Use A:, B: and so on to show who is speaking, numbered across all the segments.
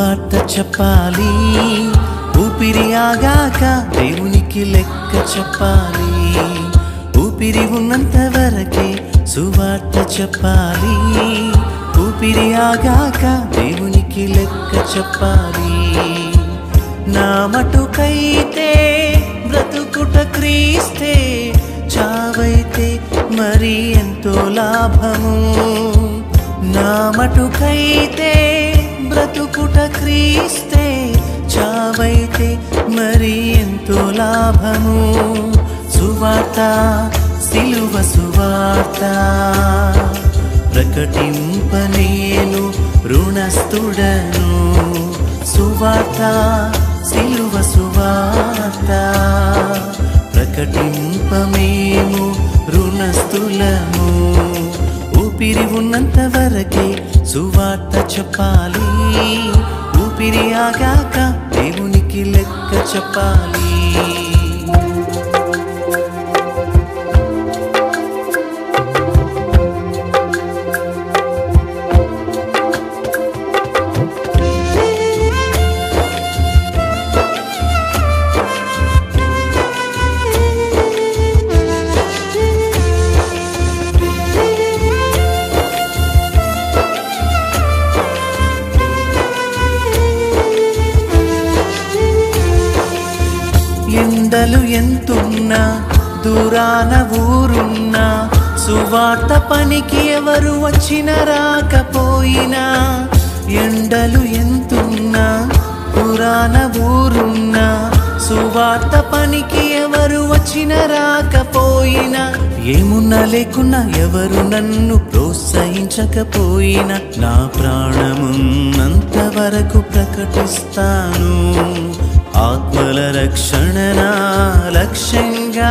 A: సువార్త చెప్పాలి, ఊపిరి ఆగాక దేవునికి లెక్క చెప్పాలి. ఊపిరి ఉన్నంత వరకే సువార్త చెప్పాలి, ఊపిరి ఆగాక దేవునికి లెక్క చెప్పాలి. నా మటుకైతే బ్రతుకుట క్రీస్తే, చావైతే మరి ఎంతో లాభము. నా మటుకైతే బ్రతుకుట క్రీస్తే, చావైతే మరి ఎంతో లాభము. సువార్త సిలువ సువార్త ప్రకటింప నేను రుణస్థుడను. సువార్త సిలువ సువార్త ప్రకటింప మేము రుణస్థులము. ఊపిరి ఉన్నంత వరకే సువార్త చెప్పాలి, ఊపిరి ఆగాక దేవునికి లెక్క చెప్పాలి. ఎండలు ఎంతున్నా, దూరాన ఊరున్నా, సువార్త పనికి ఎవరు వచ్చిన రాకపోయినా. ఎండలు ఎంతున్నా, దూరాన ఊరున్నా, సువార్త పనికి ఎవరు వచ్చిన రాకపోయినా. ఏమున్నా లేకున్నా, ఎవరు నన్ను ప్రోత్సహించకపోయినా, నా ప్రాణమున్నంత వరకు ప్రకటిస్తాను. ఆత్మల రక్షణ నా లక్ష్యంగా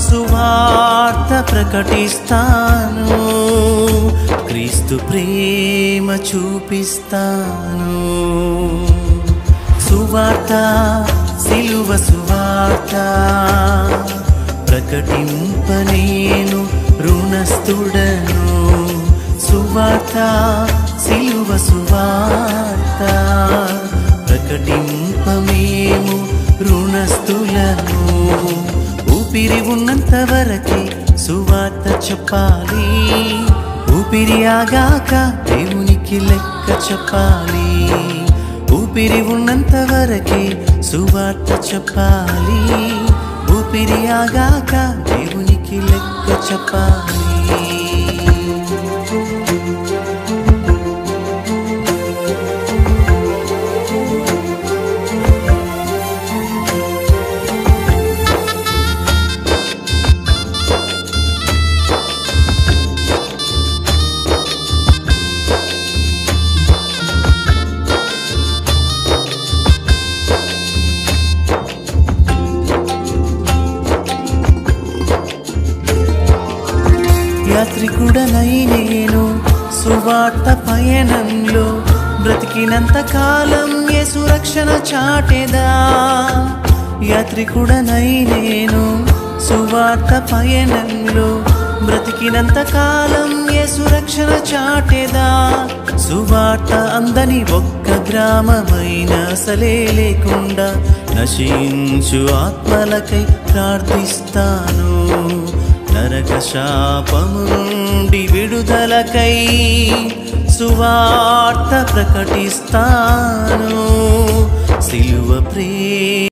A: సువార్త ప్రకటిస్తాను. క్రీస్తు ప్రేమ చూపిస్తాను. సువార్త సిలువ సువార్త ప్రకటింప నేను రుణస్థుడను. సువార్త సిలువ సువార్త ప్రకటింప మేము రుణస్థులను. ఊపిరి ఉన్నంత వరకే సువార్త చెప్పాలి, ఊపిరి ఆగాక దేవునికి లెక్క చెప్పాలి. ఊపిరి ఉన్నంత వరకే సువార్త చెప్పాలి, ఊపిరి ఆగాక దేవునికి లెక్క చెప్పాలి. యాత్రికుడనై నేను సువార్త పయనంలో, బ్రతికినంత కాలం యేసు రక్షణ చాటెదా. యాత్రికుడనై నేను సువార్త పయనంలో, బ్రతికినంత కాలం యేసు రక్షణ చాటెదా. సువార్త అందని ఒక్క గ్రామమైన అసలే లేకుండా, నశించు ఆత్మలకై ప్రార్థిస్తాను. నరక శాపము నుండి విడుదలకై సువార్త ప్రకటిస్తాను. సిలువ ప్రేమ